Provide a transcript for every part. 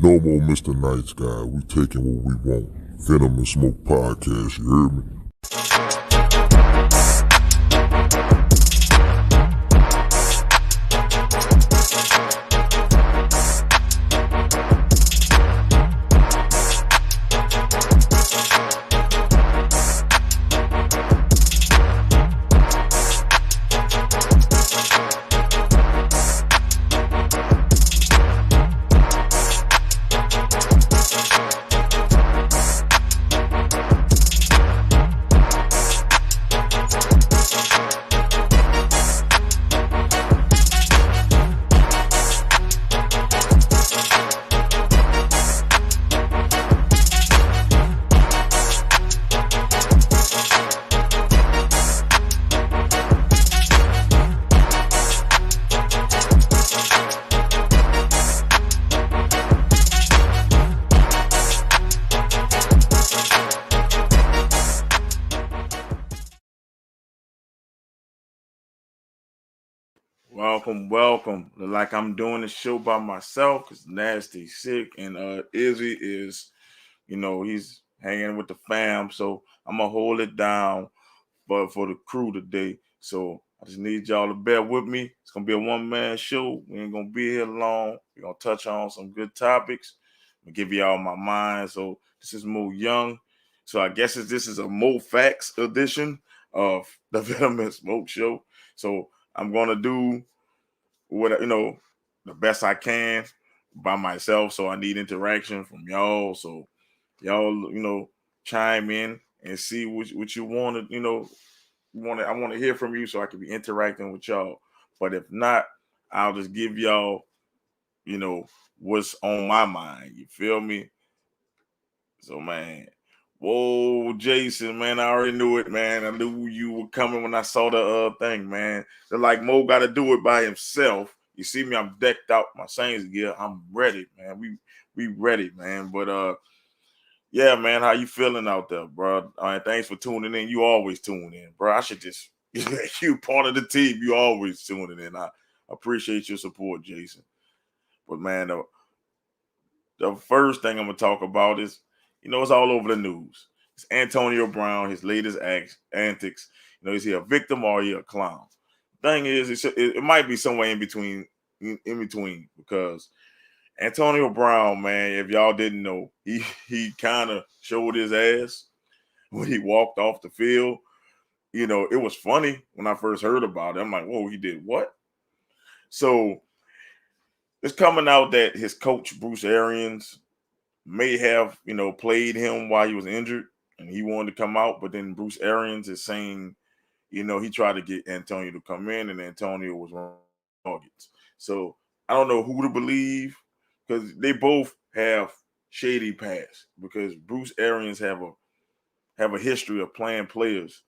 No more Mr. Nice Guy. We taking what we want. Venom and Smoke Podcast, you heard me? Welcome. Look like I'm doing the show by myself because Nasty sick and Izzy is, he's hanging with the fam. So I'm gonna hold it down for the crew today. So I just need y'all to bear with me. It's gonna be a one-man show. We ain't gonna be here long. We're gonna touch on some good topics. I'm gonna give y'all my mind. So this is Mo Young. So I guess this is a Mo Facts edition of the Venom and Smoke Show. So I'm gonna do what the best I can by myself. So I need interaction from y'all. So y'all, chime in and see what you want to, I want to hear from you so I can be interacting with y'all. But if not, I'll just give y'all, what's on my mind. You feel me? So man, whoa, Jason, man, I already knew it, man. I knew you were coming when I saw the thing, man. They're like Mo got to do it by himself. You see me, I'm decked out, my Saints gear. I'm ready, man. We ready, man. But yeah, man, how you feeling out there, bro? All right, thanks for tuning in. You always tune in, bro. I should just you part of the team. You always tuning in. I appreciate your support, Jason. But man, the first thing I'm gonna talk about is, it's all over the news. It's Antonio Brown, his latest antics. Is he a victim or is he a clown? Thing is, it might be somewhere in between, because Antonio Brown, man, if y'all didn't know, he kind of showed his ass when he walked off the field. It was funny when I first heard about it. I'm like, whoa, he did what? So it's coming out that his coach, Bruce Arians, may have, played him while he was injured and he wanted to come out. But then Bruce Arians is saying, he tried to get Antonio to come in and Antonio was wrong targets. So I don't know who to believe because they both have shady past because Bruce Arians have a history of playing players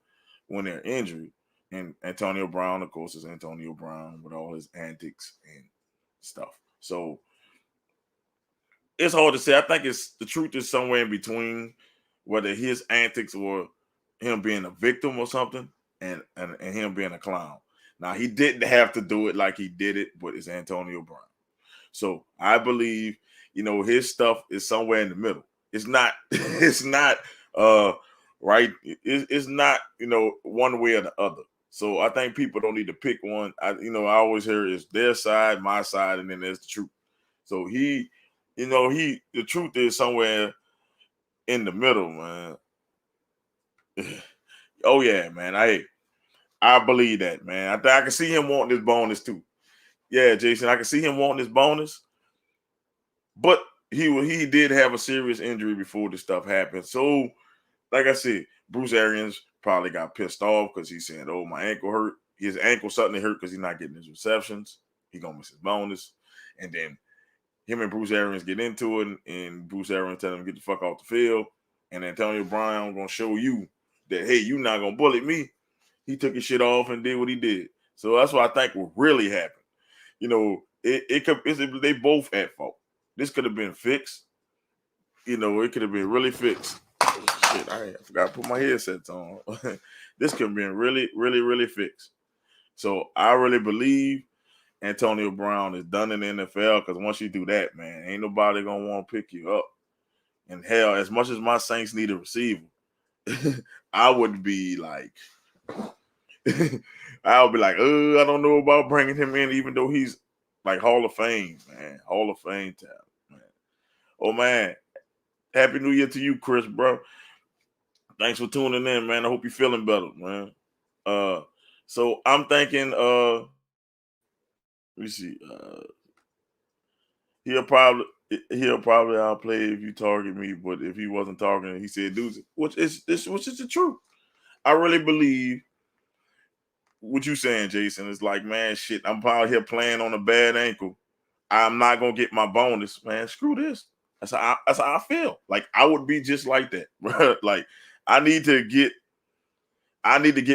when they're injured. And Antonio Brown, of course, is Antonio Brown with all his antics and stuff. So it's hard to say. I think it's the truth is somewhere in between, whether his antics or him being a victim or something, and him being a clown. Now he didn't have to do it like he did it, but it's Antonio Brown. So I believe, his stuff is somewhere in the middle. It's not. It's not. Right. It's not. One way or the other. So I think people don't need to pick one. I always hear it's their side, my side, and then there's the truth. So the truth is somewhere in the middle, man. Oh yeah, man. I believe that, man. I can see him wanting this bonus too. Yeah, Jason, I can see him wanting this bonus, but he did have a serious injury before this stuff happened. So, like I said, Bruce Arians probably got pissed off because he's saying, "Oh, my ankle hurt." His ankle suddenly hurt because he's not getting his receptions. He gonna miss his bonus, and then him and Bruce Arians get into it, and Bruce Arians tell him get the fuck off the field, and Antonio Brown gonna show you that hey, you not gonna bully me. He took his shit off and did what he did. So that's what I think will really happen. They both at fault. This could have been fixed. It could have been really fixed. Oh, shit, I forgot to put my headsets on. This could have been really, really, really fixed. So I really believe Antonio Brown is done in the NFL, because once you do that, man, ain't nobody gonna want to pick you up. And hell, as much as my Saints need a receiver, I would be like, I would be like, I don't know about bringing him in, even though he's like Hall of Fame, man, Hall of Fame talent, man. Oh man, Happy New Year to you, Chris, bro. Thanks for tuning in, man. I hope you're feeling better, man. So I'm thinking, let me see, he'll probably he'll probably outplay if you target me, but if he wasn't targeting, he said dudes, which is the truth. I really believe what you saying, Jason. It's like, man, shit, I'm out here playing on a bad ankle. I'm not gonna get my bonus, man. Screw this. That's how I feel. Like I would be just like that, bro. Like I need to get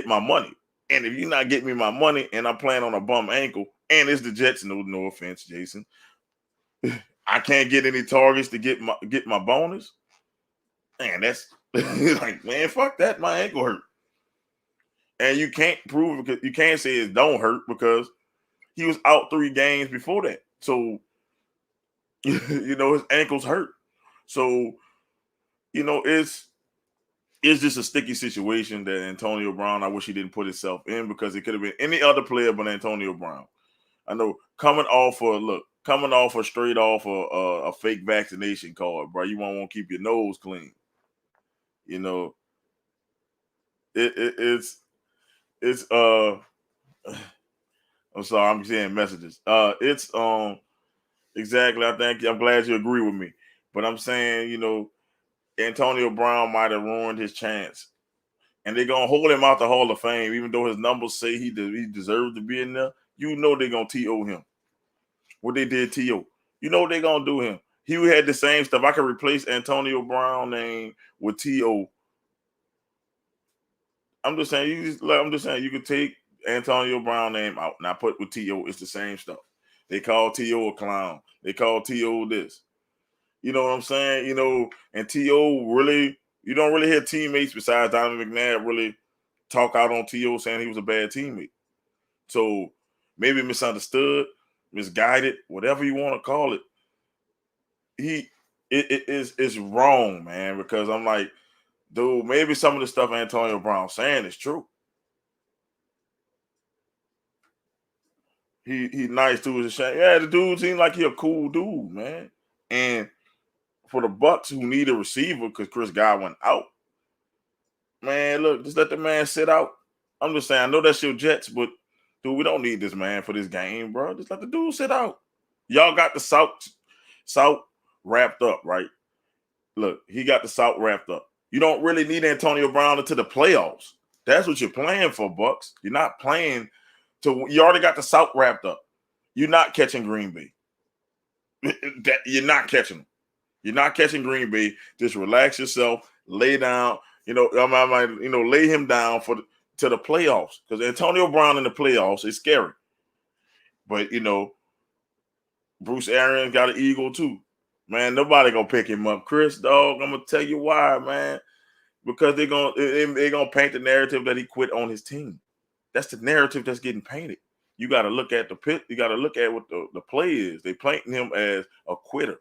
my money. And if you're not getting me my money and I'm playing on a bum ankle, and it's the Jets, no offense, Jason, I can't get any targets to get my bonus. Man, that's like, man, fuck that. My ankle hurt. And you can't prove it, you can't say it don't hurt because he was out 3 games before that. So his ankles hurt. So, it's just a sticky situation that Antonio Brown, I wish he didn't put himself in, because it could have been any other player but Antonio Brown. I know coming off a straight off a fake vaccination card, bro, you won't want to keep your nose clean. You know, it's I'm sorry, I'm seeing messages. It's exactly. I'm glad you agree with me, but I'm saying, Antonio Brown might have ruined his chance, and they're gonna hold him out the Hall of Fame, even though his numbers say he deserves to be in there. They're gonna TO him. What they did TO. They're gonna do him. He had the same stuff. I could replace Antonio Brown name with TO. I'm just saying you could take Antonio Brown name out and I put with TO. It's the same stuff. They call TO a clown. They call TO this. You know what I'm saying? And TO really, you don't really hear teammates besides Donovan McNabb really talk out on TO saying he was a bad teammate. So maybe misunderstood, misguided, whatever you want to call it. It's wrong, man, because I'm like, dude, maybe some of the stuff Antonio Brown's saying is true. He nice to his shame. Yeah, the dude seems like he a cool dude, man. And for the Bucks who need a receiver because Chris Godwin out, man, look, just let the man sit out. I'm just saying, I know that's your Jets, but dude, we don't need this man for this game, bro. Just let the dude sit out. Y'all got the South wrapped up, right? Look, he got the South wrapped up. You don't really need Antonio Brown into the playoffs. That's what you're playing for, Bucks. You're not playing you already got the South wrapped up. You're not catching Green Bay. You're not catching them. You're not catching Green Bay. Just relax yourself, lay down. I might lay him down to the playoffs, because Antonio Brown in the playoffs is scary. But Bruce Arians got an ego too. Man, nobody gonna pick him up. Chris, dog, I'm gonna tell you why, man. Because they're gonna paint the narrative that he quit on his team. That's the narrative that's getting painted. You got to look at the pit. You got to look at what the play is. They painting him as a quitter.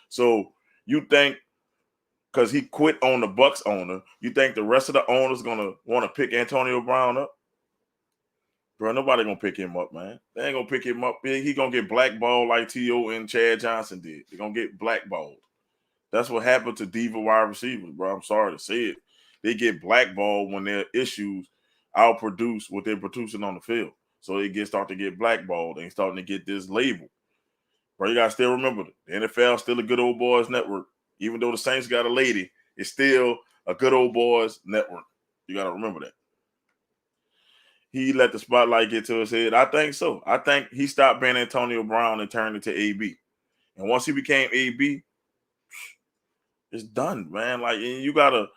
So you think because he quit on the Bucks owner, you think the rest of the owners gonna want to pick Antonio Brown up? Bro, nobody gonna pick him up, man. They ain't gonna pick him up. He gonna get blackballed like T.O. and Chad Johnson did. They're gonna get blackballed. That's what happened to diva wide receivers, bro. I'm sorry to say it. They get blackballed when their issues outproduce what they're producing on the field. So they start to get blackballed and starting to get this label. Bro, you gotta still remember the NFL still a good old boys network. Even though the Saints got a lady, it's still a good old boys network. You gotta remember that. He let the spotlight get to his head. I think so. I think he stopped being Antonio Brown and turned into AB. And once he became AB, it's done, man. Like, and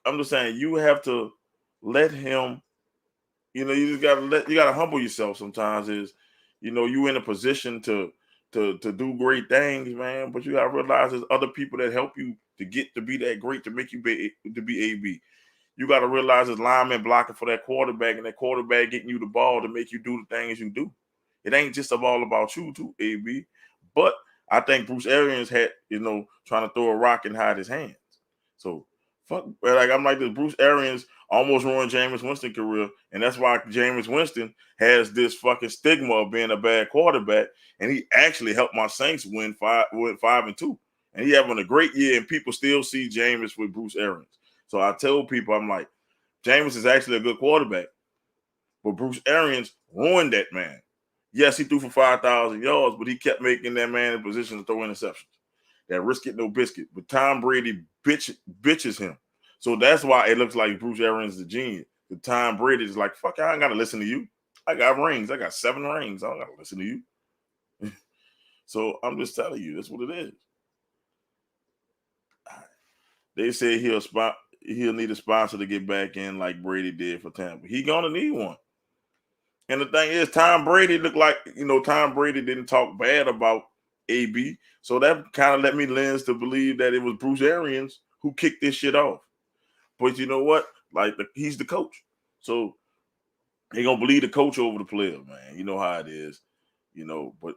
I'm just saying, you have to let him. You just gotta humble yourself. Sometimes you in a position to do great things, man. But you gotta realize there's other people that help you to get to be that great, to make you to be AB. You got to realize there's linemen blocking for that quarterback, and that quarterback getting you the ball to make you do the things you do. It ain't just all about you too, AB. But I think Bruce Arians had, trying to throw a rock and hide his hands. So fuck, like I'm like this. Bruce Arians almost ruined Jameis Winston's career, and that's why Jameis Winston has this fucking stigma of being a bad quarterback. And he actually helped my Saints win 5-2, and he having a great year. And people still see Jameis with Bruce Arians. So I tell people, I'm like, Jameis is actually a good quarterback, but Bruce Arians ruined that man. Yes, he threw for 5,000 yards, but he kept making that man in position to throw interceptions. That risk it, no biscuit. But Tom Brady bitches him. So that's why it looks like Bruce Arians is a genius. The Tom Brady is like, fuck, I ain't got to listen to you. I got rings. I got 7 rings. I don't got to listen to you. So I'm just telling you, that's what it is. They say he'll need a sponsor to get back in like Brady did for Tampa. He gonna need one. And the thing is, Tom Brady looked like, Tom Brady didn't talk bad about AB. So that kind of let me lens to believe that it was Bruce Arians who kicked this shit off. But you know what? Like, he's the coach. So they going to believe the coach over the player, man. You know how it is.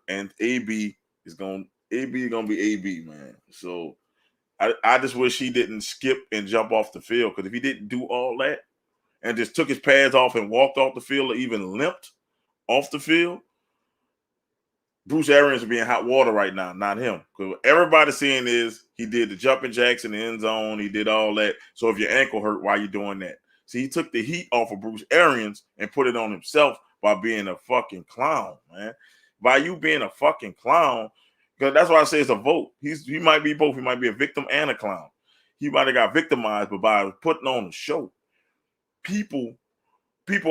And AB is going to be AB, man. So I just wish he didn't skip and jump off the field, because if he didn't do all that and just took his pads off and walked off the field or even limped off the field, Bruce Arians would be in hot water right now, not him. Because everybody's seeing is he did the jumping jacks in the end zone. He did all that. So if your ankle hurt, why you doing that? See, he took the heat off of Bruce Arians and put it on himself by being a fucking clown, man. By you being a fucking clown, because that's why I say it's a vote. He might be both. He might be a victim and a clown. He might have got victimized, but by putting on a show, people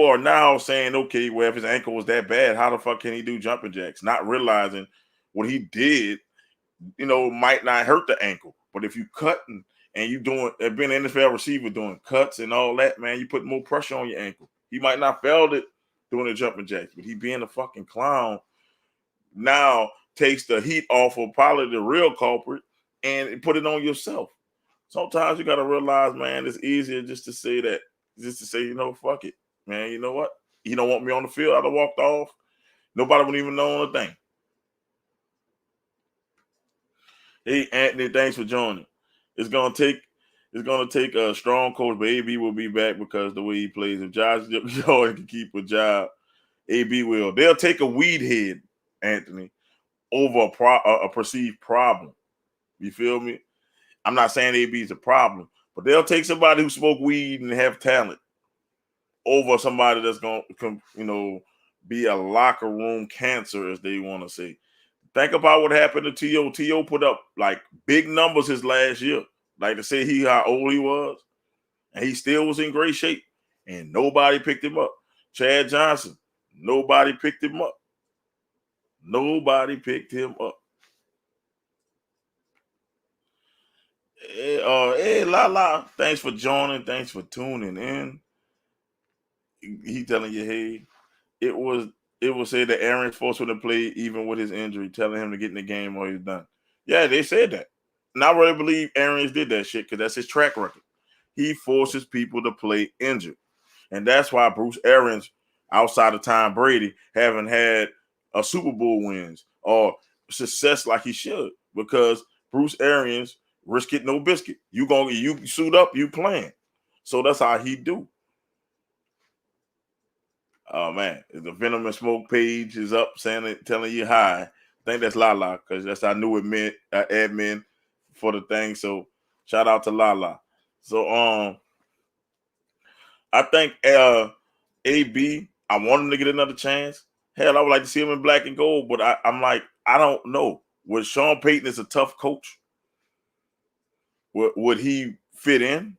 are now saying, okay, well, if his ankle was that bad, how the fuck can he do jumping jacks? Not realizing what he did, might not hurt the ankle. But if you cut and you being an NFL receiver doing cuts and all that, man, you put more pressure on your ankle. He might not felt it doing the jumping jacks, but he being a fucking clown now takes the heat off of probably the real culprit and put it on yourself. Sometimes you got to realize, man, it's easier just to say, fuck it. Man, you know what? You don't want me on the field. I'd have walked off. Nobody would even know a thing. Hey, Anthony, thanks for joining. It's gonna take a strong coach, but AB will be back because the way he plays. If Josh Jordan can keep a job, AB will. They'll take a weed head, Anthony, over a perceived problem. You feel me? I'm not saying AB is a problem, but they'll take somebody who smoke weed and have talent over somebody that's going to, be a locker room cancer, as they want to say. Think about what happened to T.O. T.O. put up like big numbers his last year. Like to say how old he was, and he still was in great shape, and nobody picked him up. Chad Johnson, nobody picked him up. Nobody picked him up. Hey, La, thanks for joining. Thanks for tuning in. He telling you, hey, it was said that Aaron's forced him to play even with his injury, telling him to get in the game or he's done. Yeah, they said that. And I really believe Arians did that shit because that's his track record. He forces people to play injured. And that's why Bruce Arians, outside of Tom Brady, haven't had a Super Bowl wins or success like he should, because Bruce Arians risk it, no biscuit. You suit up, you playing. So that's how he do. Oh man, the Venom and Smoke page is up, telling you hi. I think that's Lala, because that's our new admin for the thing. So shout out to Lala. So I think AB, I want him to get another chance. Hell, I would like to see him in black and gold, but I'm like, I don't know. Would Sean Payton is a tough coach? Would he fit in?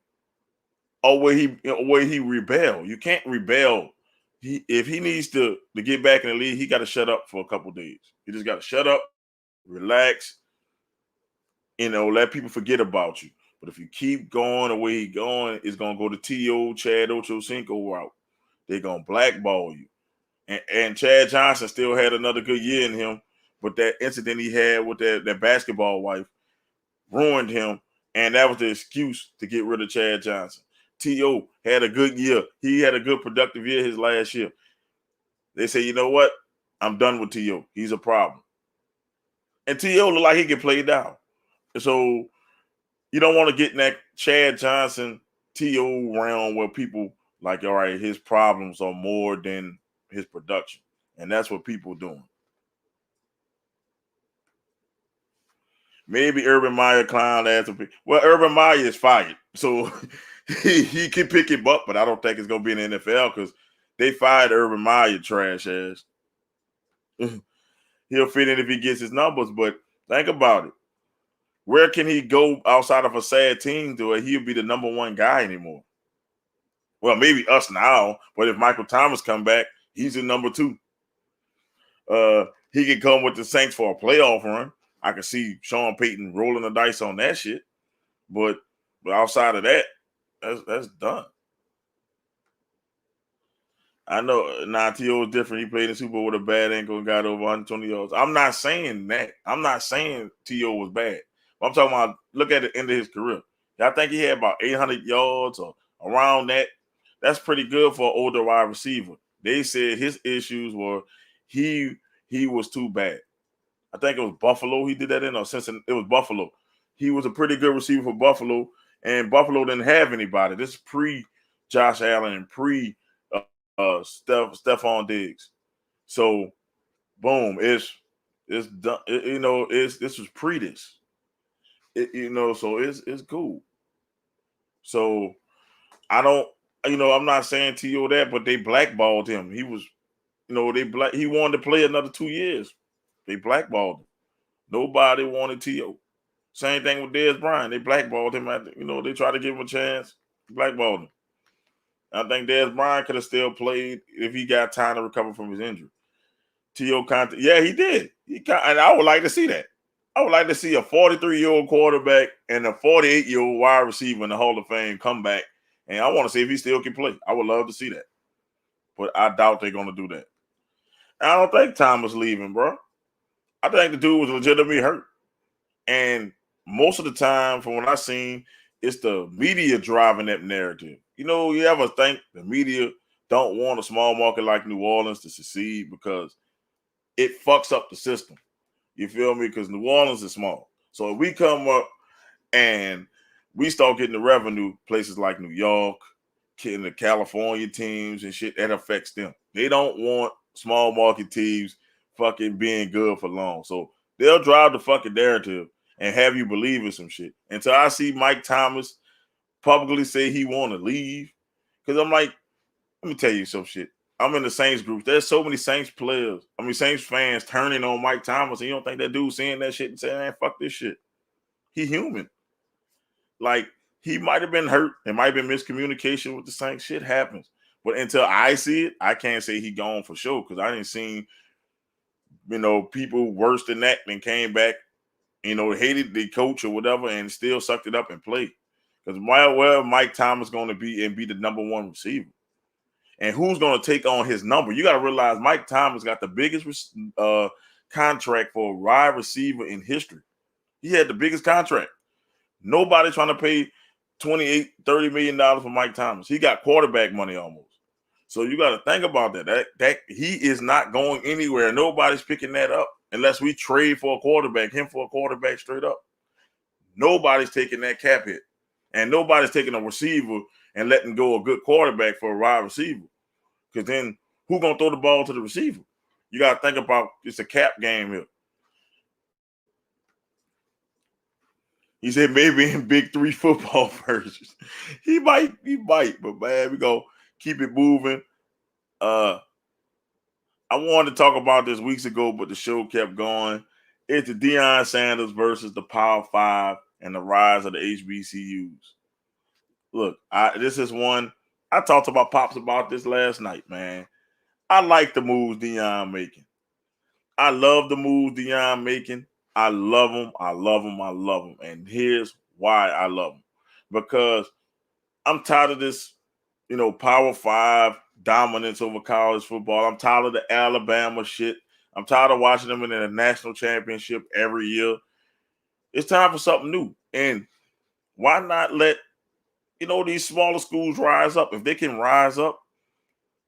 Or would he rebel? You can't rebel. If he needs to get back in the league, he got to shut up for a couple days. He just got to shut up, relax, let people forget about you. But if you keep going the way he's going, it's gonna go to T.O. Chad Ochocinco route. They're gonna blackball you. And Chad Johnson still had another good year in him, but that incident he had with that basketball wife ruined him, and that was the excuse to get rid of Chad Johnson. T.O. had a good year. He had a good productive year his last year. They say, you know what? I'm done with T.O. He's a problem. And T.O. look like he can play down. So you don't want to get in that Chad Johnson T.O. realm where people like, all right, his problems are more than his production. And that's what people doing. Maybe Urban Meyer clown ass. Well, Urban Meyer is fired. So he can pick him up, but I don't think it's going to be in the NFL because they fired Urban Meyer trash ass. He'll fit in if he gets his numbers, but think about it. Where can he go outside of a sad team to where he'll be the number one guy anymore? Well, maybe us now, but if Michael Thomas come back, he's the number two. He could come with the Saints for a playoff run. I could see Sean Payton rolling the dice on that shit. But outside of that, that's done. I know T.O. is different. He played in the Super Bowl with a bad ankle and got over 120 yards. I'm not saying that. I'm not saying T.O. was bad. But I'm talking about look at the end of his career. I think he had about 800 yards or around that. That's pretty good for an older wide receiver. They said his issues were he was too bad. I think it was Buffalo he did that in, or Cincinnati. It was Buffalo. He was a pretty good receiver for Buffalo, and Buffalo didn't have anybody. This is pre Josh Allen and pre Stephon Diggs. So, boom, it's done. This was pre this. So it's cool. So I don't, I'm not saying T.O. that, but they blackballed him. He was, he wanted to play another 2 years. They blackballed him. Nobody wanted T.O. Same thing with Dez Bryant. They blackballed him. They tried to give him a chance. Blackballed him. I think Dez Bryant could have still played if he got time to recover from his injury. T.O. Conte, yeah, he did. And I would like to see that. I would like to see a 43-year-old quarterback and a 48-year-old wide receiver in the Hall of Fame come back. And I want to see if he still can play. I would love to see that. But I doubt they're going to do that. And I don't think Thomas leaving, bro. I think the dude was legitimately hurt. And most of the time, from what I've seen, it's the media driving that narrative. You ever think the media don't want a small market like New Orleans to succeed because it fucks up the system. You feel me? Because New Orleans is small. So if we come up and we start getting the revenue, places like New York, getting the California teams and shit, that affects them. They don't want small market teams fucking being good for long. So they'll drive the fucking narrative and have you believe in some shit. Until I see Mike Thomas publicly say he want to leave. Because I'm like, let me tell you some shit. I'm in the Saints group. There's so many Saints players. Saints fans turning on Mike Thomas. And you don't think that dude seeing that shit and saying, man, fuck this shit. He human. Like, he might have been hurt. There might have been miscommunication with the Saints. Shit happens. But until I see it, I can't say he gone for sure. Because I didn't see, people worse than that and came back, hated the coach or whatever and still sucked it up and played. Because where Mike Thomas going to be and be the number one receiver? And who's going to take on his number? You got to realize Mike Thomas got the biggest contract for a wide receiver in history. He had the biggest contract. Nobody trying to pay $28-30 million for Mike Thomas. He got quarterback money almost. So you got to think about that. That he is not going anywhere. Nobody's picking that up unless we trade for a quarterback, him for a quarterback straight up. Nobody's taking that cap hit. And nobody's taking a receiver and letting go a good quarterback for a wide receiver. Because then who's going to throw the ball to the receiver? You got to think about it's a cap game here. He said maybe in Big 3 football versions. He might, but man, we go keep it moving. I wanted to talk about this weeks ago, but the show kept going. It's the Deion Sanders versus the Power 5 and the rise of the HBCUs. Look, this is one. I talked to my pops about this last night, man. I like the moves Deion making. I love the moves Deion making. I love him. I love him. I love him. And here's why I love him. Because I'm tired of this, Power 5 dominance over college football. I'm tired of the Alabama shit. I'm tired of watching them in the national championship every year. It's time for something new. And why not let, these smaller schools rise up? If they can rise up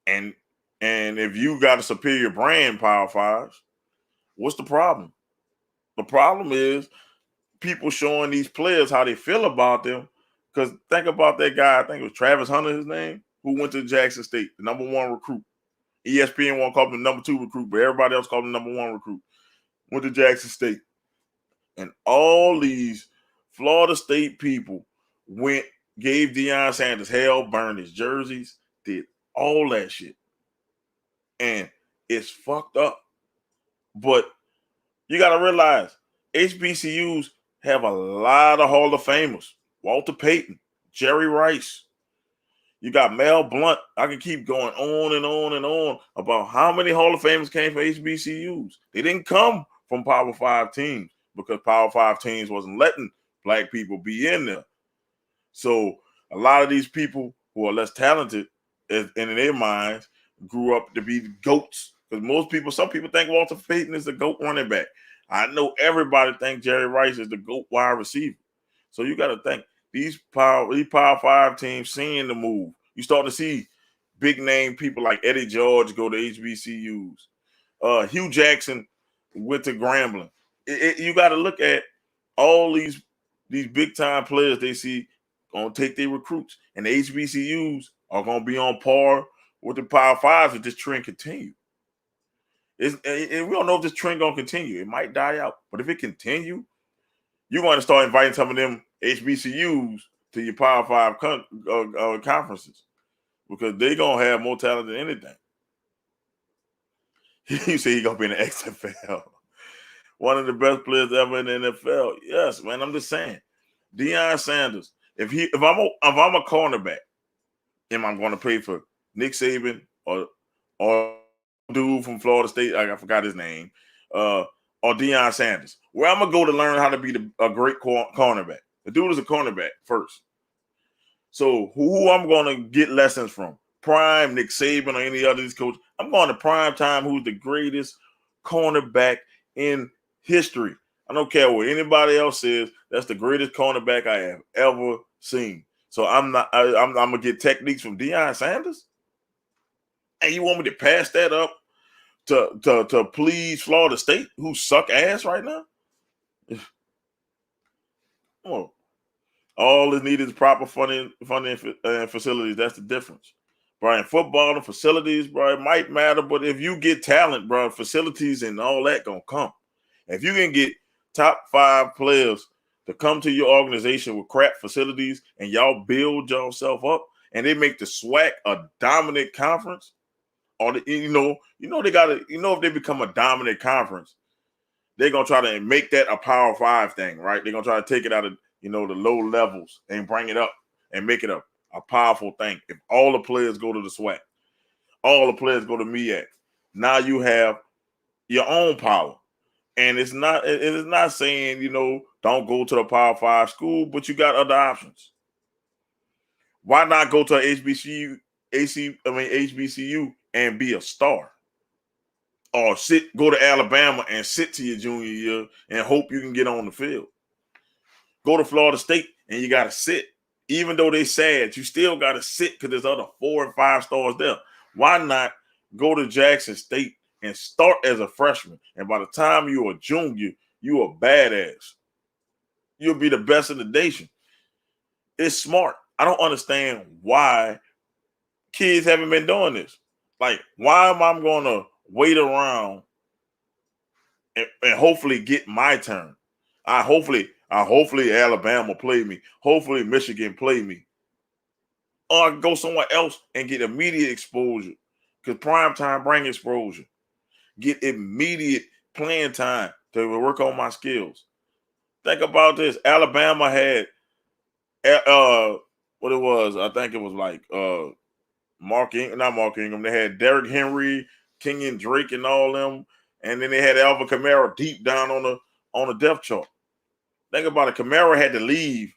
and And if you got a superior brand, Power Fives, what's the problem? The problem is people showing these players how they feel about them. Because think about that guy, I think it was Travis Hunter, his name, who went to Jackson State, the #1 recruit. ESPN won't call him the #2 recruit, but everybody else called him the #1 recruit. Went to Jackson State. And all these Florida State people gave Deion Sanders hell, burned his jerseys, did all that shit. And it's fucked up. But you got to realize HBCUs have a lot of Hall of Famers. Walter Payton, Jerry Rice. You got Mel Blount. I can keep going on and on and on about how many Hall of Famers came from HBCUs. They didn't come from Power 5 teams because Power 5 teams wasn't letting black people be in there. So a lot of these people who are less talented in their minds grew up to be GOATs. Because some people think Walter Payton is the GOAT running back. I know everybody thinks Jerry Rice is the GOAT wide receiver. So you got to think these Power 5 teams seeing the move. You start to see big name people like Eddie George go to HBCUs. Hugh Jackson went to Grambling. You got to look at all these big time players they see gonna take their recruits, and the HBCUs are gonna be on par with the Power 5s if this trend continue. We don't know if this trend gonna continue. It might die out, but if it continue, you're going to start inviting some of them HBCUs to your Power 5 conferences because they're gonna have more talent than anything. You say he's gonna be in the XFL. One of the best players ever in the NFL. Yes, man. I'm just saying. Deion Sanders. If I'm a cornerback, am I going to play for Nick Saban or dude from Florida State? I forgot his name. Or Deion Sanders. Where I'm gonna go to learn how to be a great cornerback. The dude is a cornerback first. So who I'm gonna get lessons from? Prime, Nick Saban, or any other of these coaches. I'm going to Prime Time, who's the greatest cornerback in history. I don't care what anybody else says. That's the greatest cornerback I have ever seen. So I'm gonna get techniques from Deion Sanders, and you want me to pass that up to please Florida State, who suck ass right now? Oh, all is needed is proper funding and facilities. That's the difference. Bro, in football, the facilities, bro, it might matter, but if you get talent, bro, facilities and all that gonna come. If you can get top 5 players to come to your organization with crap facilities and y'all build yourself up and they make the SWAC a dominant conference, or they gotta, if they become a dominant conference, they're gonna try to make that a Power 5 thing, right? They're gonna try to take it out of the low levels and bring it up and make it a powerful thing. If all the players go to the SWAC, all the players go to MEAC, now you have your own power. And it is not saying, don't go to the Power 5 school, but you got other options. Why not go to HBCU and be a star? Or go to Alabama and sit to your junior year and hope you can get on the field. Go to Florida State and you got to sit. Even though they sad, you still got to sit because there's other 4 and 5 stars there. Why not go to Jackson State and start as a freshman? And by the time you're a junior, you're a badass. You'll be the best in the nation. It's smart. I don't understand why kids haven't been doing this. Like, why am I going to wait around and hopefully get my turn? Hopefully Alabama play me. Hopefully Michigan play me. Or I can go somewhere else and get immediate exposure. Because prime time bring exposure. Get immediate playing time to work on my skills. Think about this. Alabama had what it was. I think it was like not Mark Ingram. They had Derrick Henry, Kenyon Drake, and all them, and then they had Alvin Kamara deep down on the depth chart. Think about it. Kamara had to leave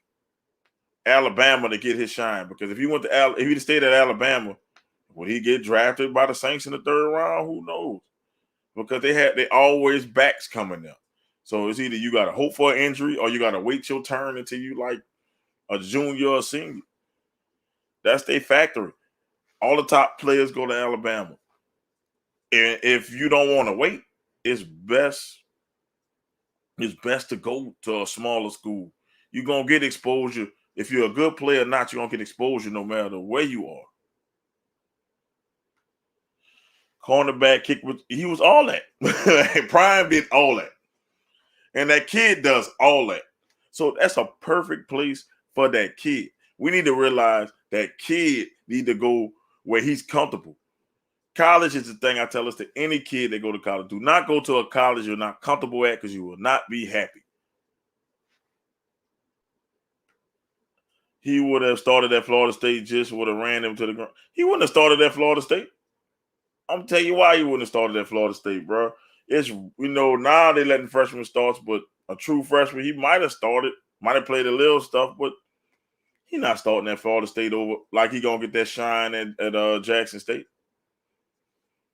Alabama to get his shine, because if he stayed at Alabama, would he get drafted by the Saints in the 3rd round? Who knows? Because they always backs coming up. So it's either you got to hope for an injury or you got to wait your turn until you like a junior or senior. That's their factory. All the top players go to Alabama. And if you don't want to wait, it's best to go to a smaller school. You're gonna get exposure. If you're a good player or not, you're gonna get exposure no matter where you are. Cornerback, kick, he was all that. Prime did all that. And that kid does all that. So that's a perfect place for that kid. We need to realize that kid need to go where he's comfortable. College is the thing I tell us to any kid that go to college. Do not go to a college you're not comfortable at because you will not be happy. He would have started at Florida State, just would have ran him to the ground. He wouldn't have started at Florida State. I'm telling you why he wouldn't have started at Florida State, bro. It's, now they letting freshmen start, but a true freshman, he might have started, might have played a little stuff, but he not starting at Florida State over like he gonna get that shine at Jackson State.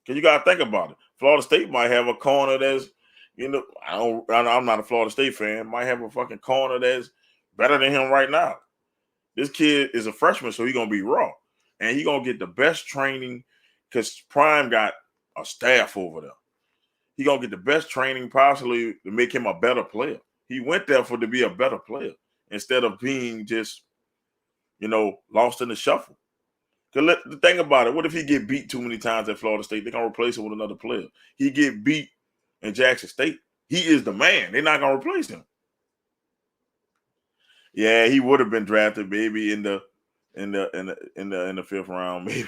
Cause you gotta think about it. Florida State might have a corner that's, I'm not a Florida State fan, might have a fucking corner that's better than him right now. This kid is a freshman, so he's gonna be raw. And he's gonna get the best training because Prime got a staff over there. He's gonna get the best training possibly to make him a better player. He went there to be a better player instead of being just, lost in the shuffle. Because think about it. What if he get beat too many times at Florida State? They're going to replace him with another player. He get beat in Jackson State. He is the man. They're not going to replace him. Yeah, he would have been drafted maybe in the fifth round, maybe.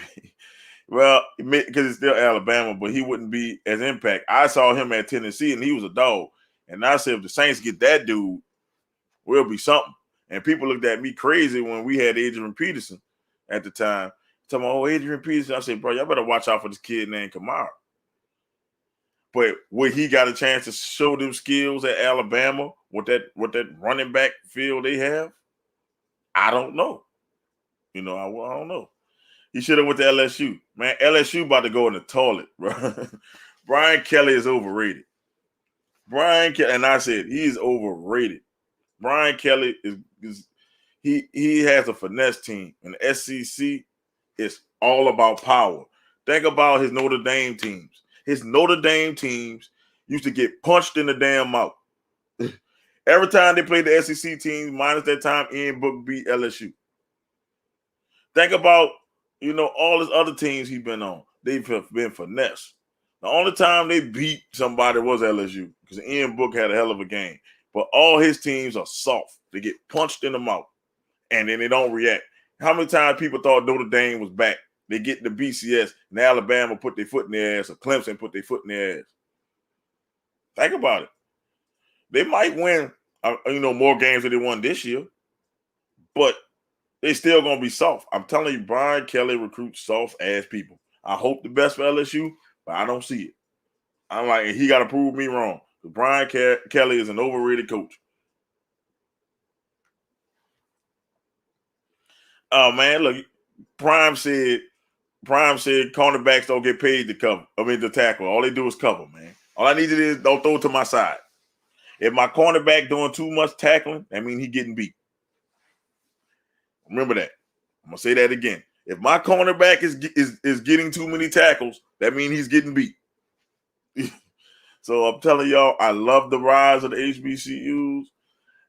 Well, because it's still Alabama, but he wouldn't be as impact. I saw him at Tennessee, and he was a dog. And I said, if the Saints get that dude, we'll be something. And people looked at me crazy when we had Adrian Peterson at the time. Talking about, Adrian Peterson. I said, bro, y'all better watch out for this kid named Kamara. But would he got a chance to show them skills at Alabama with that running back field they have? I don't know. I don't know. He should have went to LSU. Man, LSU about to go in the toilet, bro. Brian Kelly is overrated. Brian Kelly, and I said he is overrated. Brian Kelly is he has a finesse team. And the SEC is all about power. Think about his Notre Dame teams. His Notre Dame teams used to get punched in the damn mouth. Every time they played the SEC teams, minus that time Ian Book beat LSU. Think about, all his other teams he's been on. They've been finesse. The only time they beat somebody was LSU because Ian Book had a hell of a game. But all his teams are soft. They get punched in the mouth, and then they don't react. How many times people thought Notre Dame was back? They get the BCS, and Alabama put their foot in their ass, or Clemson put their foot in their ass. Think about it. They might win, more games than they won this year, but they still going to be soft. I'm telling you, Brian Kelly recruits soft-ass people. I hope the best for LSU, but I don't see it. I'm like, he got to prove me wrong. Brian Kelly is an overrated coach. Oh, man, look, Prime said cornerbacks don't get paid to tackle. All they do is cover, man. All I need to do is don't throw it to my side. If my cornerback doing too much tackling, that means he getting beat. Remember that. I'm gonna say that again. If my cornerback is getting too many tackles, that means he's getting beat. So I'm telling y'all, I love the rise of the HBCUs.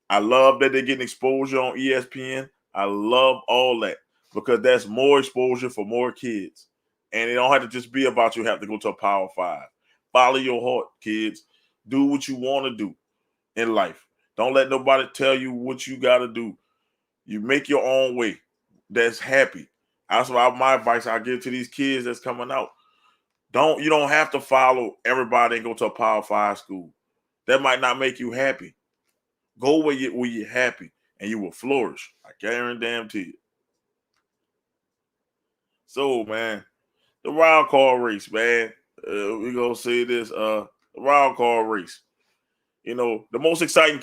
I love that they're getting exposure on ESPN. I love all that because that's more exposure for more kids. And it don't have to just be about you have to go to a Power 5. Follow your heart, kids. Do what you want to do in life. Don't let nobody tell you what you got to do. You make your own way. That's happy. That's why my advice I give to these kids that's coming out. You don't have to follow everybody and go to a Power 5 school. That might not make you happy. Go where you're happy and you will flourish. I guarantee you. So, man, the wild card race, man. We're going to say this. The wild card race. The most exciting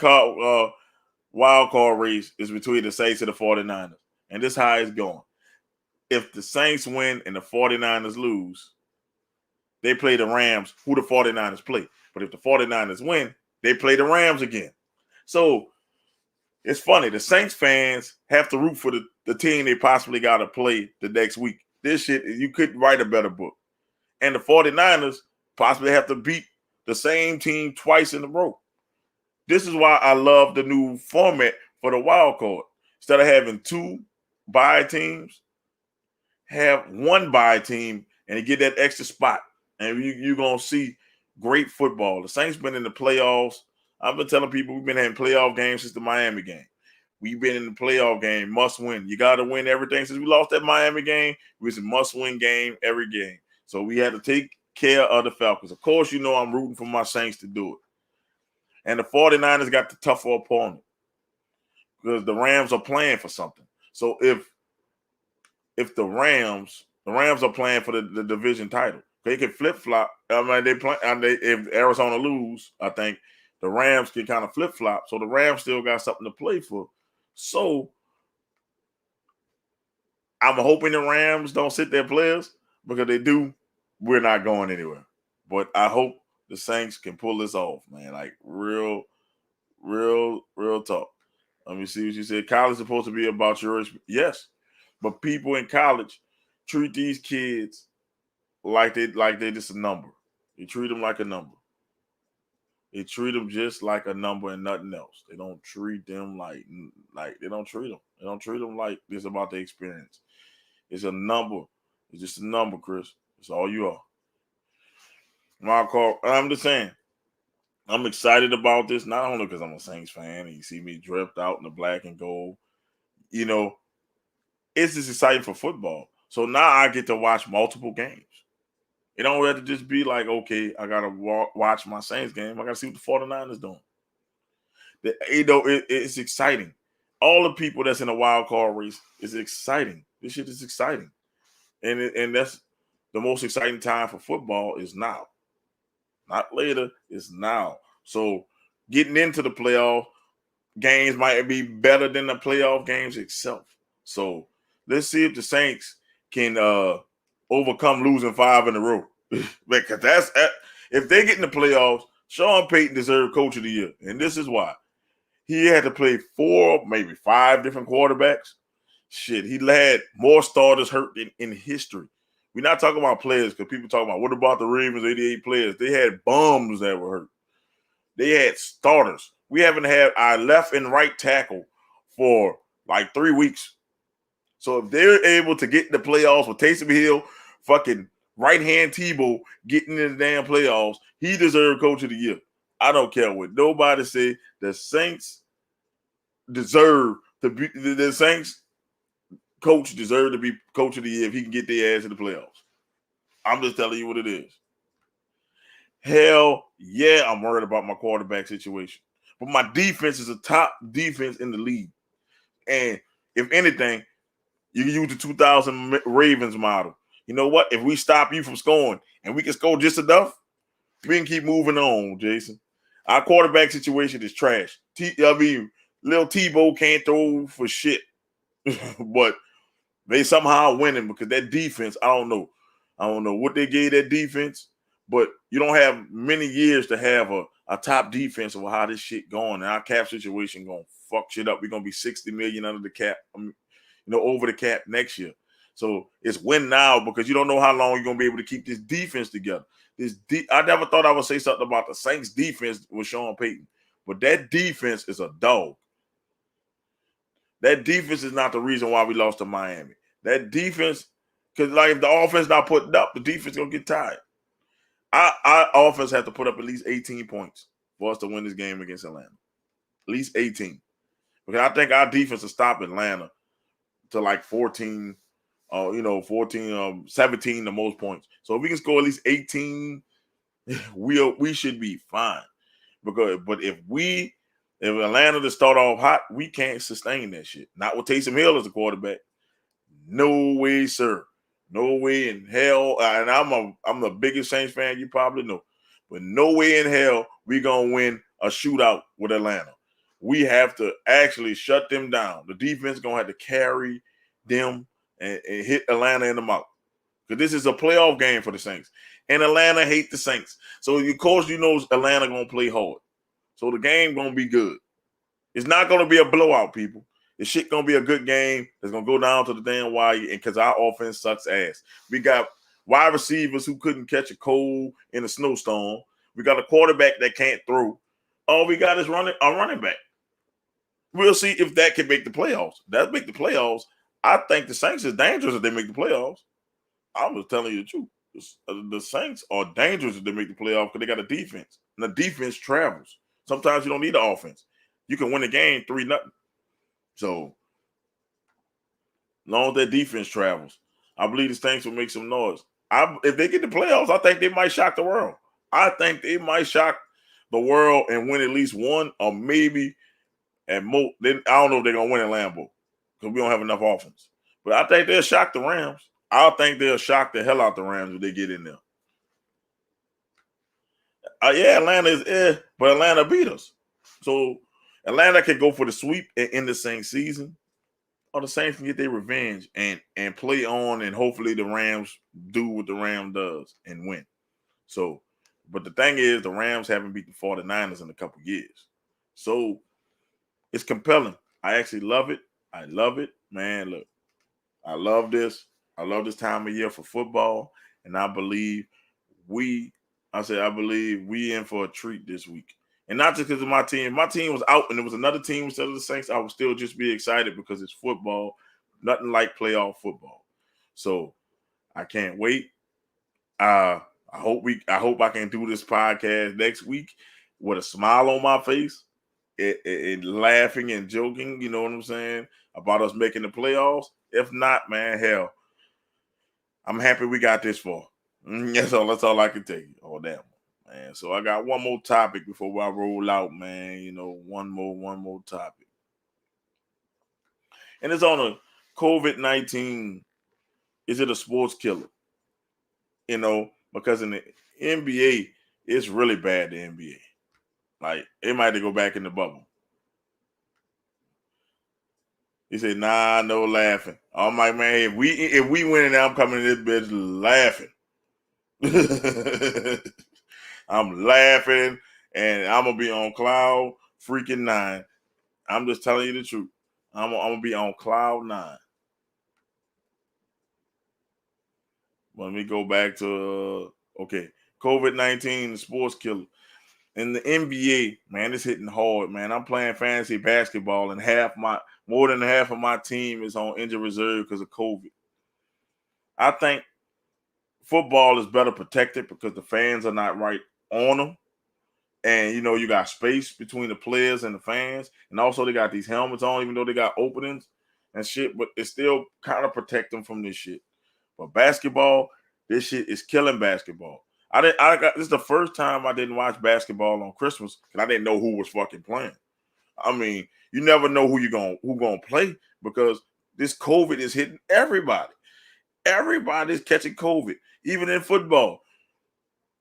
wild card race is between the Saints and the 49ers. And this is how it's going. If the Saints win and the 49ers lose, they play the Rams, who the 49ers play. But if the 49ers win, they play the Rams again. So it's funny. The Saints fans have to root for the team they possibly got to play the next week. This shit, you couldn't write a better book. and the 49ers possibly have to beat the same team twice in a row. This is why I love the new format for the wild card. Instead of having 2 bye teams, have 1 bye team and get that extra spot. And you're going to see great football. The Saints been in the playoffs. I've been telling people we've been having playoff games since the Miami game. We've been in the playoff game, must win. You got to win everything. Since we lost that Miami game, it was a must-win game every game. So we had to take care of the Falcons. Of course, you know I'm rooting for my Saints to do it. And the 49ers got the tougher opponent because the Rams are playing for something. So if the Rams are playing for the division title, they can flip-flop. I mean, if Arizona lose, I think the Rams can kind of flip-flop. So the Rams still got something to play for. So I'm hoping the Rams don't sit their players, because they do, we're not going anywhere. But I hope the Saints can pull this off, man. Like real talk. Let me see what you said. College is supposed to be about your experience. Yes, but people in college treat these kids like they just a number. They treat them like a number. They treat them just like a number and nothing else. They don't treat them like they don't treat them. They don't treat them like this about the experience. It's a number. It's just a number, Chris. It's all you are. Marco, I'm just saying, I'm excited about this, not only because I'm a Saints fan and you see me dripped out in the black and gold. You know, it's just exciting for football. So now I get to watch multiple games. It don't have to just be like, okay, I got to watch my Saints game. I got to see what the 49ers doing. It's exciting. All the people that's in a wild card race is exciting. This shit is exciting. And that's the most exciting time for football is now. Not later, it's now. So getting into the playoff games might be better than the playoff games itself. So let's see if the Saints can overcome losing 5 in a row. Because if they get in the playoffs, Sean Payton deserved Coach of the Year. And this is why. He had to play 4, maybe 5 different quarterbacks. Shit, he had more starters hurt in history. We're not talking about players, because people talking about, what about the Ravens, 88 players? They had bums that were hurt. They had starters. We haven't had our left and right tackle for like 3 weeks. So if they're able to get in the playoffs with Taysom Hill, fucking right-hand Tebow getting in the damn playoffs, he deserved Coach of the Year. I don't care what nobody say. The Saints deserve to be the Saints coach deserve to be Coach of the Year if he can get their ass in the playoffs. I'm just telling you what it is. Hell yeah, I'm worried about my quarterback situation. But my defense is a top defense in the league. And if anything, you can use the 2000 Ravens model. You know what? If we stop you from scoring and we can score just enough, we can keep moving on, Jason. Our quarterback situation is trash. Little Tebow can't throw for shit. But they somehow winning because that defense, I don't know what they gave that defense, but you don't have many years to have a top defense of how this shit going. And our cap situation going to fuck shit up. We're going to be $60 million under the cap, over the cap next year. So it's win now, because you don't know how long you're going to be able to keep this defense together. I never thought I would say something about the Saints defense with Sean Payton, but that defense is a dog. That defense is not the reason why we lost to Miami. That defense, because like if the offense not putting up, the defense gonna get tired. Our offense have to put up at least 18 points for us to win this game against Atlanta. At least 18. Because I think our defense will stop Atlanta to like 14, 17 the most points. So if we can score at least 18, we should be fine. But if Atlanta to start off hot, we can't sustain that shit. Not with Taysom Hill as a quarterback. No way, sir. No way in hell. And I'm the biggest Saints fan you probably know. But no way in hell we gonna win a shootout with Atlanta. We have to actually shut them down. The defense gonna have to carry them and hit Atlanta in the mouth. Because this is a playoff game for the Saints. And Atlanta hate the Saints. So of course you know Atlanta gonna play hard. So the game gonna be good. It's not gonna be a blowout, people. This shit gonna be a good game. It's gonna go down to the damn wire, and because our offense sucks ass. We got wide receivers who couldn't catch a cold in a snowstorm. We got a quarterback that can't throw. All we got is a running back. We'll see if that can make the playoffs. That'll make the playoffs. I think the Saints is dangerous if they make the playoffs. I was telling you the truth. The Saints are dangerous if they make the playoffs because they got a defense. And the defense travels. Sometimes you don't need the offense. You can win a game 3-0. So, as long as that defense travels, I believe the Saints will make some noise. If they get the playoffs, I think they might shock the world. I think they might shock the world and win at least one or maybe at most. I don't know if they're going to win in Lambeau because we don't have enough offense. But I think they'll shock the Rams. I think they'll shock the hell out the Rams if they get in there. Yeah, Atlanta is but Atlanta beat us. So Atlanta can go for the sweep and end the same season. Or the Saints can get their revenge and play on, and hopefully the Rams do what the Ram does and win. So, but the thing is, the Rams haven't beat the 49ers in a couple years. So it's compelling. I actually love it. I love it. Man, look, I love this. I love this time of year for football. And I believe we in for a treat this week. And not just because of my team. My team was out and there was another team instead of the Saints. I would still just be excited because it's football. Nothing like playoff football. So I can't wait. I hope I can do this podcast next week with a smile on my face and laughing and joking, you know what I'm saying, about us making the playoffs. If not, man, hell, I'm happy we got this far. That's all I can tell you. Oh, damn. Man, so I got one more topic before I roll out, man. You know, one more topic. And it's on a COVID-19. Is it a sports killer? You know, because in the NBA, it's really bad, the NBA. Like, it might have to go back in the bubble. He said, nah, no laughing. I'm like, man, if we win it, I'm coming to this bitch laughing. I'm laughing, and I'm gonna be on cloud freaking 9. I'm just telling you the truth. I'm gonna be on cloud 9. Let me go back to COVID-19, the sports killer. In the NBA, man, it's hitting hard, man. I'm playing fantasy basketball, and more than half of my team is on injured reserve because of COVID. I think football is better protected because the fans are not right on them. And, you know, you got space between the players and the fans. And also they got these helmets on, even though they got openings and shit. But it still kind of protect them from this shit. But basketball, this shit is killing basketball. This is the first time I didn't watch basketball on Christmas because I didn't know who was fucking playing. I mean, you never know who gonna play because this COVID is hitting everybody. Everybody's catching COVID, even in football.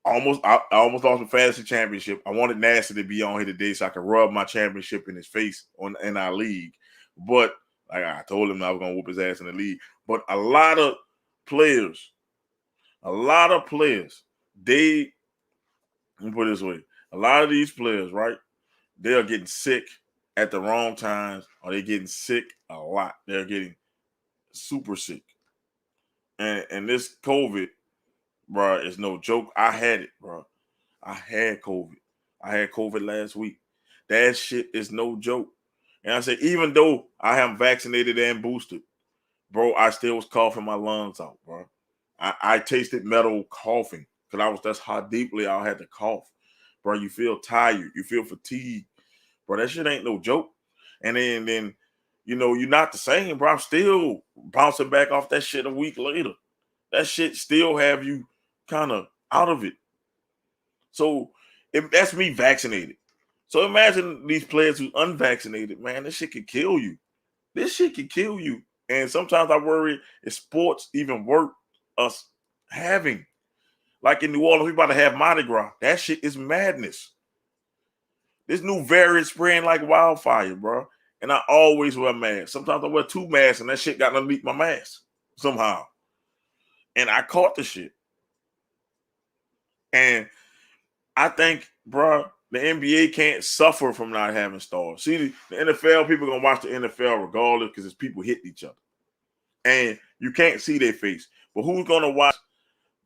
I almost lost my fantasy championship. I wanted Nasty to be on here today so I could rub my championship in his face in our league. But like I told him I was gonna whoop his ass in the league. But a lot of players, let me put it this way. A lot of these players, right? They are getting sick at the wrong times, or they're getting sick a lot. They're getting super sick. And this COVID, bro, is no joke. I had it, bro. I had COVID. I had COVID last week. That shit is no joke. And I said, even though I am vaccinated and boosted, bro, I still was coughing my lungs out, bro. I tasted metal coughing because that's how deeply I had to cough. Bro, you feel tired. You feel fatigued. Bro, that shit ain't no joke. And then you know, you're not the same, bro. I'm still bouncing back off that shit a week later. That shit still have you kind of out of it. So that's me vaccinated. So imagine these players who unvaccinated, man, this shit could kill you. This shit could kill you. And sometimes I worry if sports even worth us having. Like in New Orleans, we about to have Mardi Gras. That shit is madness. This new variant spraying like wildfire, bro. And I always wear a mask. Sometimes I wear 2 masks and that shit got underneath my mask somehow. And I caught the shit. And I think, bro, the NBA can't suffer from not having stars. See, the NFL, people going to watch the NFL regardless because it's people hitting each other. And you can't see their face. But who's going to watch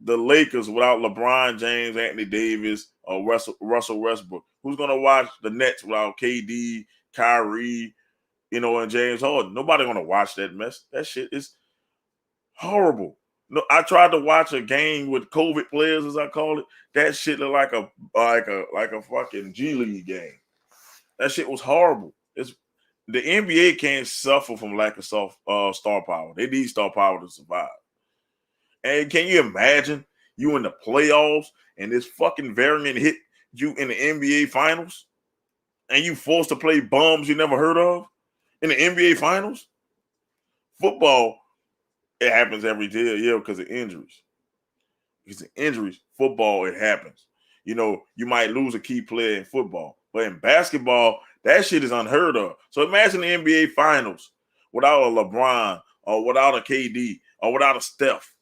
the Lakers without LeBron James, Anthony Davis, or Russell Westbrook? Who's gonna watch the Nets without KD, Kyrie, and James Harden? Nobody gonna watch that mess. That shit is horrible. No, I tried to watch a game with COVID players, as I call it. That shit looked like a fucking G League game. That shit was horrible. It's the NBA can't suffer from lack of star power. They need star power to survive. And can you imagine you in the playoffs and this fucking variant hit you in the NBA finals and you forced to play bums you never heard of in the NBA finals? Football, it happens every year because of injuries. Because of injuries, football, it happens. You might lose a key player in football, but in basketball, that shit is unheard of. So imagine the NBA finals without a LeBron or without a KD or without a Steph.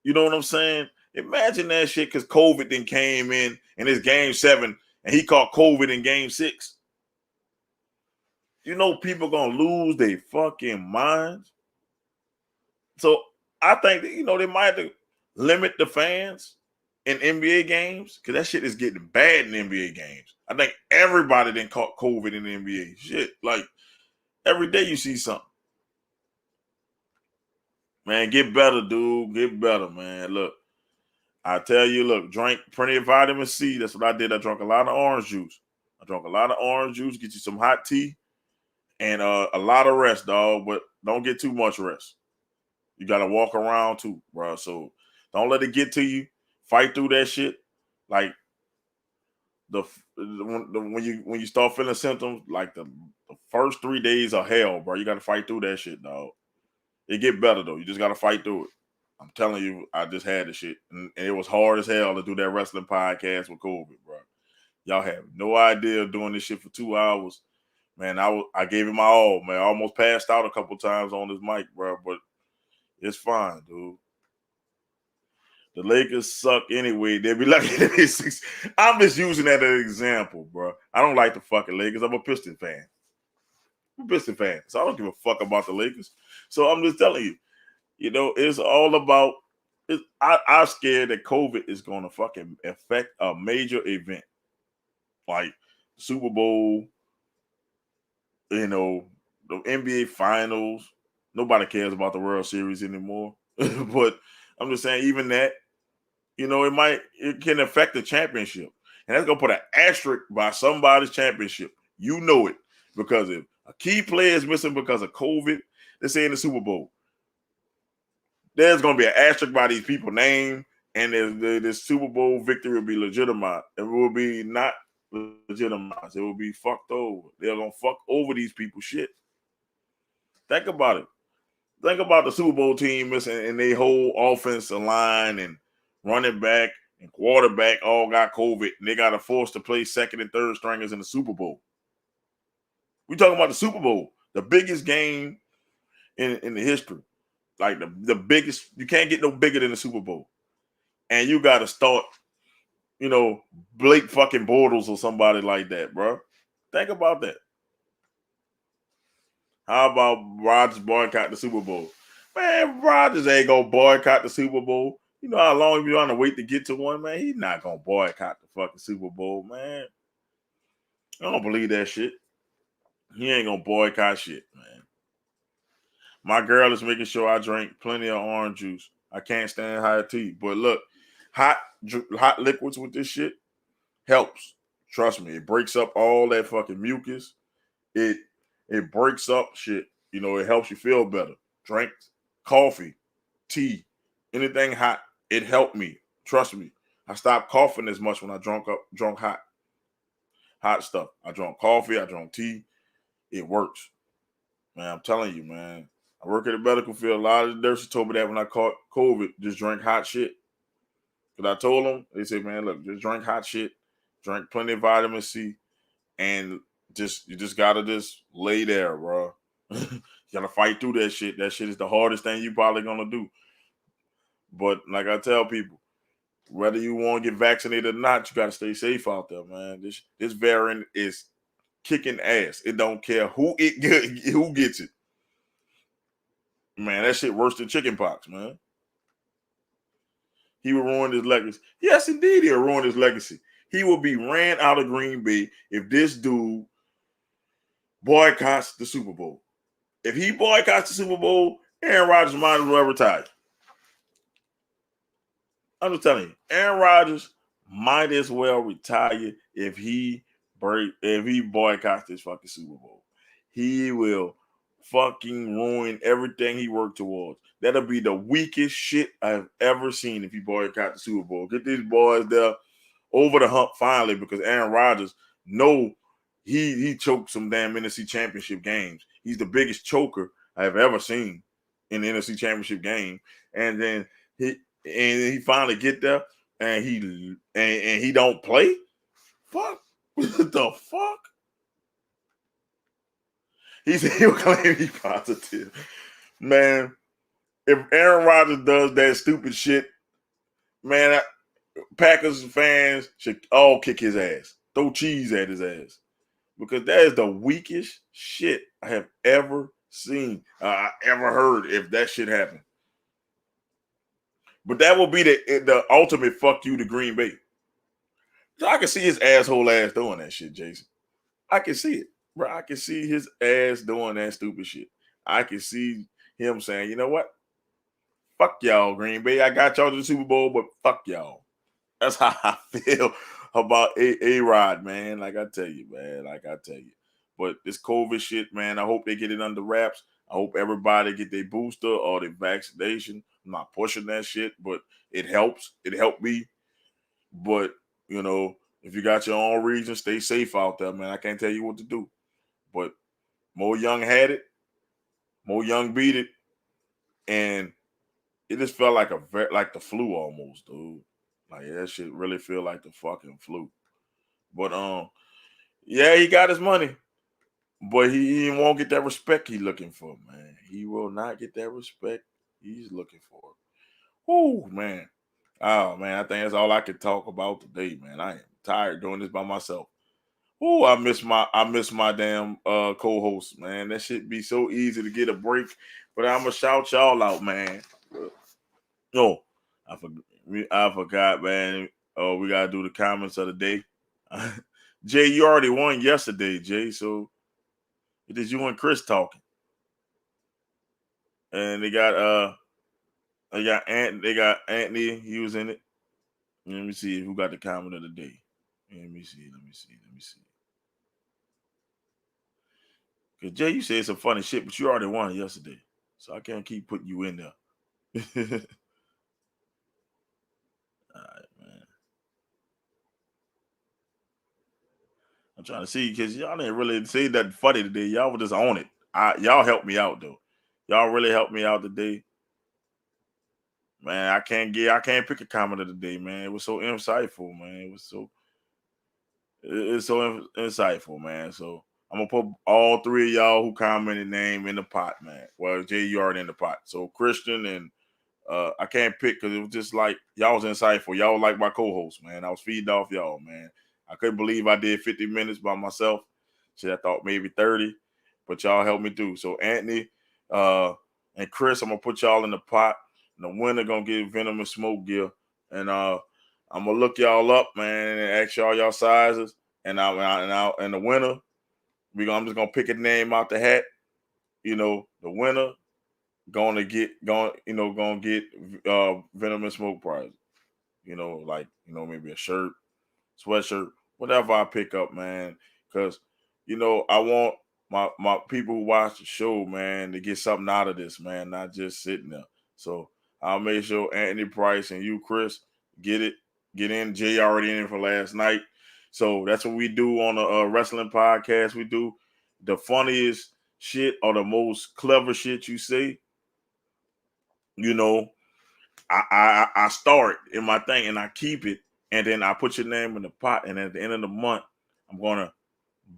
You know what I'm saying? Imagine that shit because COVID then came in it's game 7 and he caught COVID in game 6. People gonna lose their fucking minds. So I think that, they might have to limit the fans in NBA games because that shit is getting bad in NBA games. I think everybody then caught COVID in the NBA. Shit, like every day you see something. Man, get better, dude. Get better, man. Look, I tell you, drink plenty of vitamin C. That's what I did. I drank a lot of orange juice. Get you some hot tea and a lot of rest, dog. But don't get too much rest. You got to walk around too, bro. So don't let it get to you. Fight through that shit. Like when you start feeling symptoms, like the first 3 days of hell, bro. You got to fight through that shit, dog. It get better though. You just got to fight through it. I'm telling you, I just had the shit, and it was hard as hell to do that wrestling podcast with COVID, bro. Y'all have no idea doing this shit for 2 hours, man. I gave it my all, man. I almost passed out a couple times on this mic, bro, but it's fine, dude. The Lakers suck anyway. They'll be lucky to be 6. I'm just using that as an example, bro. I don't like the fucking Lakers. I'm a Piston fan. So I don't give a fuck about the Lakers. So I'm just telling you, it's all about. I'm scared that COVID is going to fucking affect a major event like Super Bowl, the NBA Finals. Nobody cares about the World Series anymore. But I'm just saying, even that, it can affect the championship. And that's going to put an asterisk by somebody's championship. You know it. Because if a key player is missing because of COVID, let's say in the Super Bowl, there's going to be an asterisk by these people's name, and this Super Bowl victory will be legitimate. It will be not legitimized. It will be fucked over. They're going to fuck over these people's shit. Think about it. Think about the Super Bowl team missing and they whole offensive line and running back and quarterback all got COVID, and they got to force to play second and third stringers in the Super Bowl. We're talking about the Super Bowl, the biggest game in the history. Like the biggest, you can't get no bigger than the Super Bowl. And you got to start, Blake fucking Bortles or somebody like that, bro. Think about that. How about Rodgers boycott the Super Bowl? Man, Rodgers ain't gonna boycott the Super Bowl. You know how long you on to wait to get to one, man? He's not gonna boycott the fucking Super Bowl, man. I don't believe that shit. He ain't gonna boycott shit, man. My girl is making sure I drink plenty of orange juice. I can't stand hot tea, but look, hot liquids with this shit helps. Trust me, it breaks up all that fucking mucus. It breaks up shit. It helps you feel better. Drink coffee, tea, anything hot. It helped me. Trust me. I stopped coughing as much when I drunk hot stuff. I drank coffee. I drank tea. It works. Man, I'm telling you, man. I work at a medical field. A lot of the nurses told me that when I caught COVID, just drink hot shit. Because I told them, they said, man, look, just drink hot shit. Drink plenty of vitamin C. And you just gotta just lay there, bro. You gotta fight through that shit. That shit is the hardest thing you probably gonna do. But like I tell people, whether you want to get vaccinated or not, you gotta stay safe out there, man. This variant is kicking ass. It don't care who gets it. Man, that shit worse than chickenpox, man. He will ruin his legacy. Yes, indeed, he'll ruin his legacy. He will be ran out of Green Bay if this dude boycotts the Super Bowl. If he boycotts the Super Bowl, Aaron Rodgers might as well retire. I'm just telling you, Aaron Rodgers might as well retire if he boycotts this fucking Super Bowl. He will fucking ruin everything he worked towards. That'll be the weakest shit I've ever seen if he boycott the Super Bowl. Get these boys there over the hump finally, because Aaron Rodgers know he choked some damn NFC Championship games. He's the biggest choker I've ever seen in the NFC Championship game. And then he finally get there and he don't play. Fuck. What the fuck? He said he'll claim he's positive. Man, if Aaron Rodgers does that stupid shit, man, Packers fans should all kick his ass. Throw cheese at his ass. Because that is the weakest shit I have ever seen, ever heard, if that shit happened. But that will be the ultimate fuck you to Green Bay. So I can see his asshole ass doing that shit, Jason. I can see it, bro. I can see his ass doing that stupid shit. I can see him saying, you know what? Fuck y'all, Green Bay. I got y'all to the Super Bowl, but fuck y'all. That's how I feel about A-Rod, man. Like I tell you, man. Like I tell you. But this COVID shit, man, I hope they get it under wraps. I hope everybody get their booster or their vaccination. I'm not pushing that shit, but it helps. It helped me. But, you know, if you got your own reason, stay safe out there, man. I can't tell you what to do. But Mo Young had it. Mo Young beat it. And it just felt like like the flu almost, dude. Like that shit really feel like the fucking flu. But yeah, he got his money. But he won't get that respect he's looking for, man. He will not get that respect he's looking for. Whoo, man. Oh man, I think that's all I could talk about today, man. I am tired doing this by myself. Oh, I miss my damn co-host, man. That shit be so easy to get a break. But I'ma shout y'all out, man. No, I forgot, man. Oh, we gotta do the comments of the day. Jay, you already won yesterday, Jay. So it is you and Chris talking. And they got Anthony, he was in it. Let me see who got the comment of the day. Let me see. Cause Jay, you said some funny shit, but you already won yesterday. So I can't keep putting you in there. All right, man. I'm trying to see because y'all didn't really say that funny today. Y'all were just on it. Y'all helped me out though. Y'all really helped me out today. Man, I can't pick a comment of the day, man. It was so insightful, man. It's so insightful, man. So I'm gonna put all three of y'all who commented name in the pot, man. Well, Jay, you already in the pot. So Christian and I can't pick because it was just like y'all was insightful. Y'all was like my co-host, man. I was feeding off y'all, man. I couldn't believe I did 50 minutes by myself. Shit, I thought maybe 30, but y'all helped me through. So Anthony and Chris, I'm gonna put y'all in the pot. And the winner gonna get Venom and Smoke Gear. And I'm gonna look y'all up, man, and ask y'all sizes. And and the winner, I'm just gonna pick a name out the hat. You know, the winner gonna get Venom and Smoke prize. You know, like maybe a shirt, sweatshirt, whatever I pick up, man. Because I want my people who watch the show, man, to get something out of this, man, not just sitting there. So I'll make sure Anthony Price and you, Chris, get in. Jay already in for last night. So that's what we do on the wrestling podcast. We do the funniest shit or the most clever shit you say. I start in my thing and I keep it, and then I put your name in the pot, and at the end of the month, I'm gonna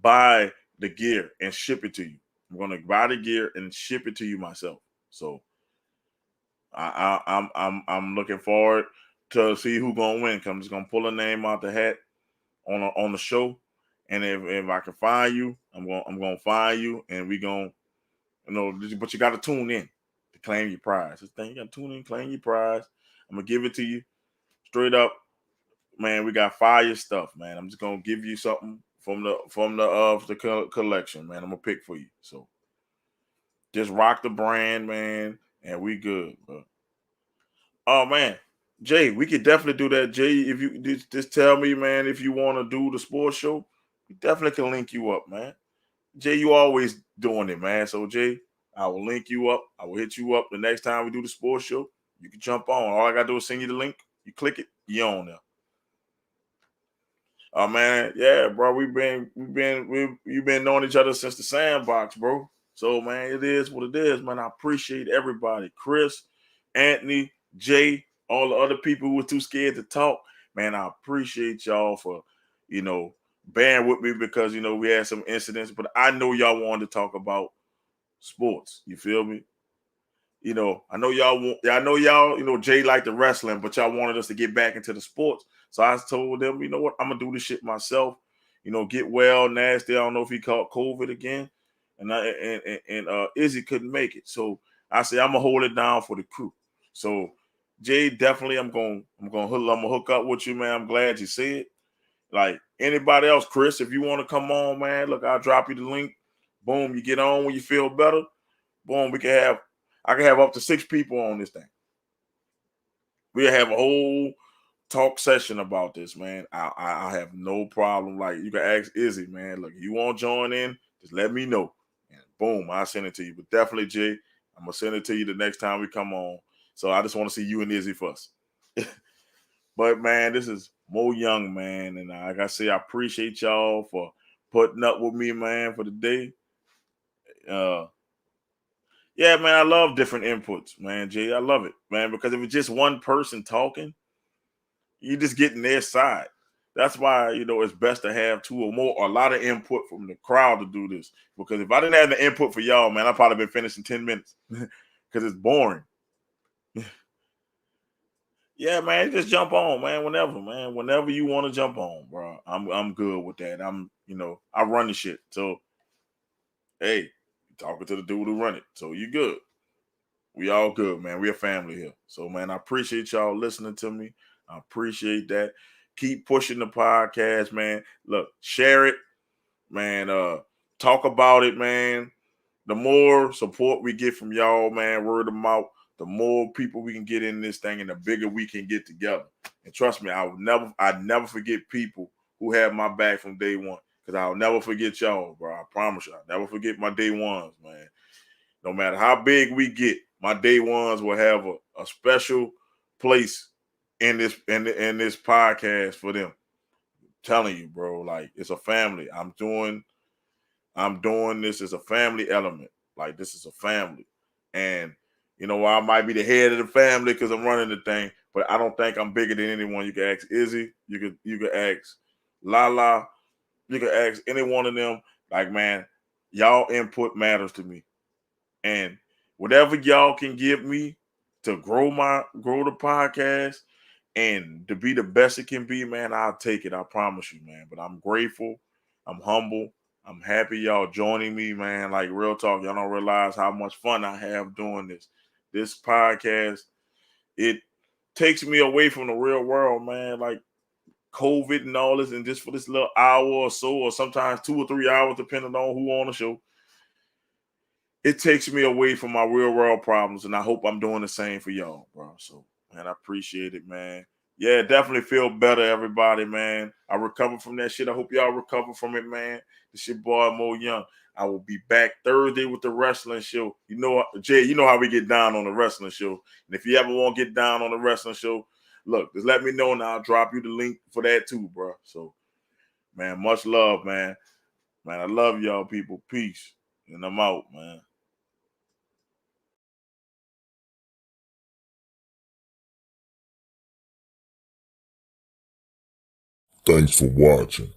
buy the gear and ship it to you. I'm gonna buy the gear and ship it to you myself. So I'm looking forward to see who gonna win. I'm just gonna pull a name out the hat on the show, and if I can find you, I'm gonna find you, and we gonna but you got to tune in to claim your prize. This thing you got to tune in, claim your prize. I'm gonna give it to you. straight up, man, we got fire stuff, man. I'm just gonna give you something from the collection, man. I'm gonna pick for you. So just rock the brand, man, and we good, bro. Oh man, Jay, we could definitely do that. Jay, if you just tell me, man, if you want to do the sports show, we definitely can link you up, man. Jay, you always doing it, man. So Jay, I will link you up. I will hit you up the next time we do the sports show. You can jump on. All I gotta do is send you the link. You click it, you on there. Oh man, yeah, bro. You've been knowing each other since the sandbox, bro. So man, it is what it is, man. I appreciate everybody. Chris, Anthony, Jay, all the other people who were too scared to talk. Man, I appreciate y'all for, you know, bearing with me because we had some incidents, but I know y'all wanted to talk about sports. You feel me? I know y'all want. I know y'all. Jay liked the wrestling, but y'all wanted us to get back into the sports. So I told them, you know what, I'm gonna do this shit myself. Get well, nasty. I don't know if he caught COVID again, and Izzy couldn't make it. So I said I'm gonna hold it down for the crew. So Jay, definitely, I'm gonna hook up with you, man. I'm glad you said. Like anybody else, Chris, if you want to come on, man, look, I'll drop you the link. Boom, you get on when you feel better. Boom, I can have up to 6 people on this thing. We'll have a whole talk session about this, man. I have no problem. Like you can ask Izzy, man. Look, you want to join in? Just let me know. And boom, I'll send it to you. But definitely, Jay, I'm gonna send it to you the next time we come on. So I just want to see you and Izzy first. But man, this is Mo Young, man. And like I say, I appreciate y'all for putting up with me, man, for the day. Yeah, man, I love different inputs, man, Jay. I love it, man, because if it's just one person talking, you just getting their side. That's why, it's best to have 2 or more, or a lot of input from the crowd to do this. Because if I didn't have the input for y'all, man, I'd probably been finished in 10 minutes because it's boring. Yeah, man, just jump on, man, whenever, man. Whenever you want to jump on, bro. I'm good with that. I run the shit. So, hey, talking to the dude who run it. So you good. We all good, man. We a family here. So, man, I appreciate y'all listening to me. I appreciate that. Keep pushing the podcast, man. Look, share it, man. Talk about it, man. The more support we get from y'all, man, word of mouth, the more people we can get in this thing and the bigger we can get together. And trust me, I'd never forget people who had my back from day one. Because I'll never forget y'all, bro. I promise you. I'll never forget my day ones, man. No matter how big we get, my day ones will have a special place in this podcast for them. I'm telling you, bro, like it's a family. I'm doing this as a family element. Like this is a family. And I might be the head of the family because I'm running the thing, but I don't think I'm bigger than anyone. You can ask Izzy, you can ask Lala, you can ask any one of them. Like, man, y'all input matters to me. And whatever y'all can give me to grow the podcast and to be the best it can be, man, I'll take it. I promise you, man. But I'm grateful. I'm humble. I'm happy y'all joining me, man. Like real talk, y'all don't realize how much fun I have doing this. This podcast, it takes me away from the real world, man. Like COVID and all this, and just for this little hour or so, or sometimes 2 or 3 hours, depending on who on the show, it takes me away from my real world problems, and I hope I'm doing the same for y'all, bro. So, man, I appreciate it, man. Yeah, definitely feel better, everybody, man. I recovered from that shit. I hope y'all recover from it, man. This your boy Mo Young. I will be back Thursday with the wrestling show. Jay, you know how we get down on the wrestling show. And if you ever want to get down on the wrestling show, look, just let me know and I'll drop you the link for that too, bro. So, man, much love, man. Man, I love y'all people. Peace. And I'm out, man. Thanks for watching.